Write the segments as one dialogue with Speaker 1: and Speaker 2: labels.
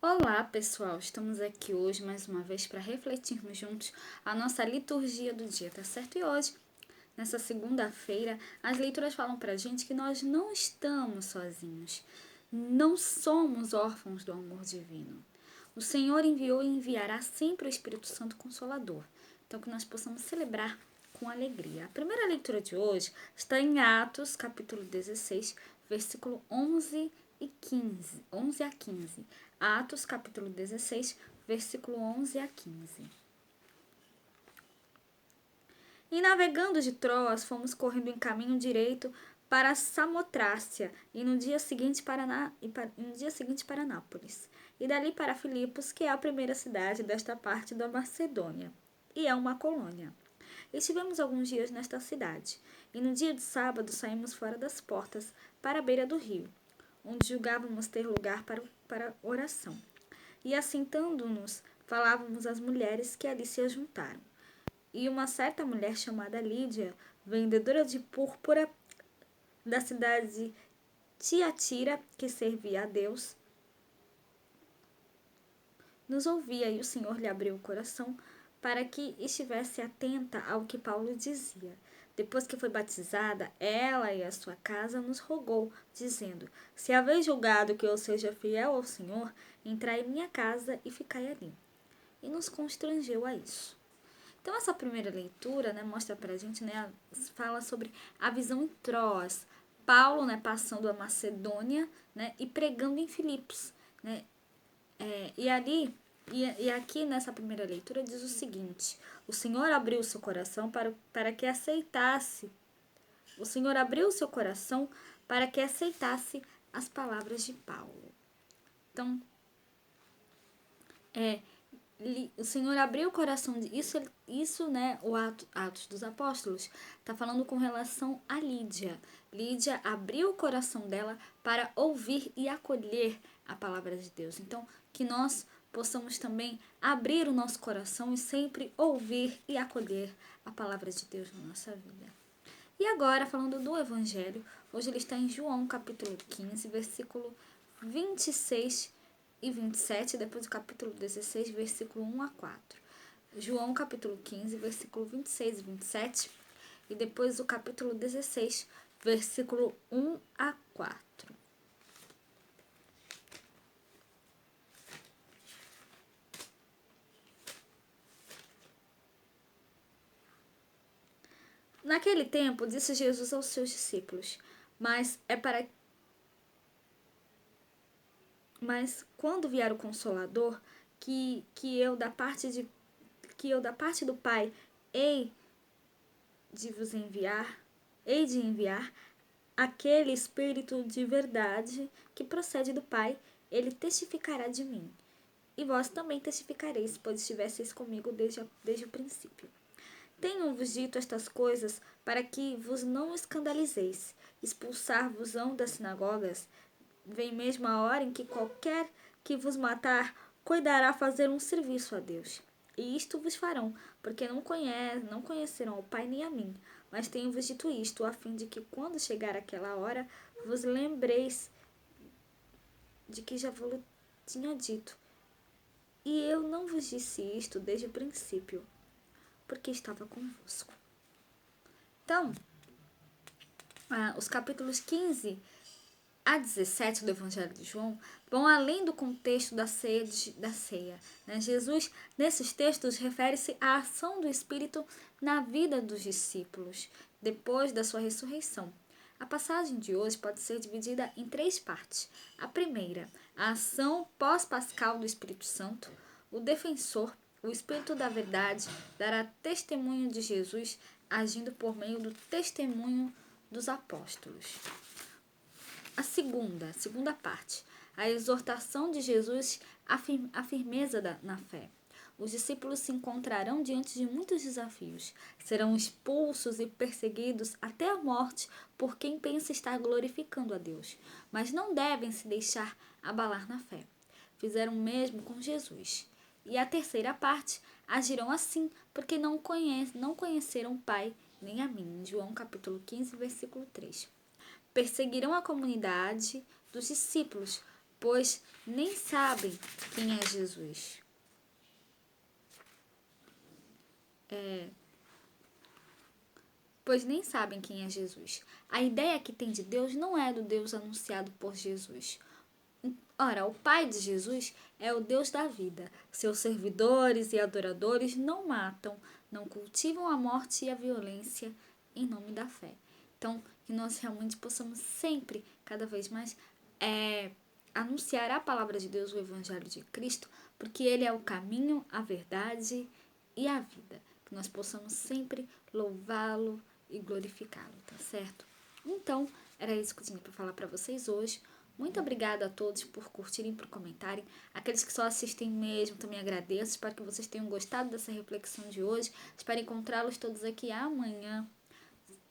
Speaker 1: Olá, pessoal! Estamos aqui hoje mais uma vez para refletirmos juntos a nossa liturgia do dia, tá certo? E hoje, nessa segunda-feira, as leituras falam pra gente que nós não estamos sozinhos, não somos órfãos do amor divino. O Senhor enviou e enviará sempre o Espírito Santo Consolador, então que nós possamos celebrar com alegria. A primeira leitura de hoje está em Atos, capítulo 16, versículo 11 a 15. Atos, capítulo 16, versículo 11 a 15. E navegando de Troas, fomos correndo em caminho direito para Samotrácia e no dia seguinte para Nápoles. E dali para Filipos, que é a primeira cidade desta parte da Macedônia, e é uma colônia. Estivemos alguns dias nesta cidade, e no dia de sábado saímos fora das portas, para a beira do rio, onde julgávamos ter lugar para oração. E assentando-nos, falávamos às mulheres que ali se ajuntaram. E uma certa mulher chamada Lídia, vendedora de púrpura da cidade de Tiatira, que servia a Deus, nos ouvia, e o Senhor lhe abriu o coração para que estivesse atenta ao que Paulo dizia. Depois que foi batizada, ela e a sua casa nos rogou, dizendo: Se haveis julgado que eu seja fiel ao Senhor, entrai em minha casa e ficai ali. E nos constrangeu a isso. Então, essa primeira leitura, mostra pra gente, fala sobre a visão em Troas. Paulo, passando a Macedônia, e pregando em Filipos, né? E ali, e aqui nessa primeira leitura diz o seguinte: o Senhor abriu seu coração para que aceitasse. O Senhor abriu seu coração para que aceitasse as palavras de Paulo. Então, o Senhor abriu o coração de isso, o Atos dos Apóstolos está falando com relação a Lídia. Lídia abriu o coração dela para ouvir e acolher a palavra de Deus. Então, que nós possamos também abrir o nosso coração e sempre ouvir e acolher a palavra de Deus na nossa vida. E agora, falando do Evangelho, hoje ele está em João capítulo 15, versículo 26 e 27, depois do capítulo 16, versículo 1 a 4. João capítulo 15, versículo 26 e 27, e depois do capítulo 16, versículo 1 a 4. Naquele tempo, disse Jesus aos seus discípulos: Mas quando vier o Consolador, que eu da parte do Pai hei de enviar aquele Espírito de verdade que procede do Pai, ele testificará de mim. E vós também testificareis, pois estivesseis comigo desde o princípio. Tenho-vos dito estas coisas para que vos não escandalizeis. Expulsar-vos-ão das sinagogas. Vem mesmo a hora em que qualquer que vos matar cuidará fazer um serviço a Deus. E isto vos farão, porque não conhecerão o Pai nem a mim. Mas tenho-vos dito isto, a fim de que, quando chegar aquela hora, vos lembreis de que já vos tinha dito. E eu não vos disse isto desde o princípio, porque estava convosco. Então, os capítulos 15 a 17 do Evangelho de João vão além do contexto da ceia. Jesus, nesses textos, refere-se à ação do Espírito na vida dos discípulos, depois da sua ressurreição. A passagem de hoje pode ser dividida em 3 partes. A primeira, a ação pós-pascal do Espírito Santo. O defensor, o Espírito da verdade, dará testemunho de Jesus, agindo por meio do testemunho dos apóstolos. A segunda parte, a exortação de Jesus à firmeza na fé. Os discípulos se encontrarão diante de muitos desafios. Serão expulsos e perseguidos até a morte por quem pensa estar glorificando a Deus, mas não devem se deixar abalar na fé. Fizeram o mesmo com Jesus. E a terceira parte, agirão assim porque não conheceram o Pai nem a mim. João capítulo 15, versículo 3. Perseguirão a comunidade dos discípulos, pois nem sabem quem é Jesus. Pois nem sabem quem é Jesus. A ideia que tem de Deus não é do Deus anunciado por Jesus. Ora, o Pai de Jesus é o Deus da vida. Seus servidores e adoradores não matam, não cultivam a morte e a violência em nome da fé. Então, que nós realmente possamos sempre, cada vez mais, anunciar a palavra de Deus, o Evangelho de Cristo, porque Ele é o caminho, a verdade e a vida. Que nós possamos sempre louvá-lo e glorificá-lo, tá certo? Então, era isso que eu tinha para falar para vocês hoje. Muito obrigada a todos por curtirem, por comentarem. Aqueles que só assistem mesmo, também agradeço. Espero que vocês tenham gostado dessa reflexão de hoje. Espero encontrá-los todos aqui amanhã,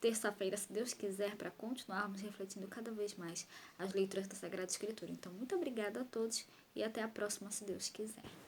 Speaker 1: terça-feira, se Deus quiser, para continuarmos refletindo cada vez mais as leituras da Sagrada Escritura. Então, muito obrigada a todos e até a próxima, se Deus quiser.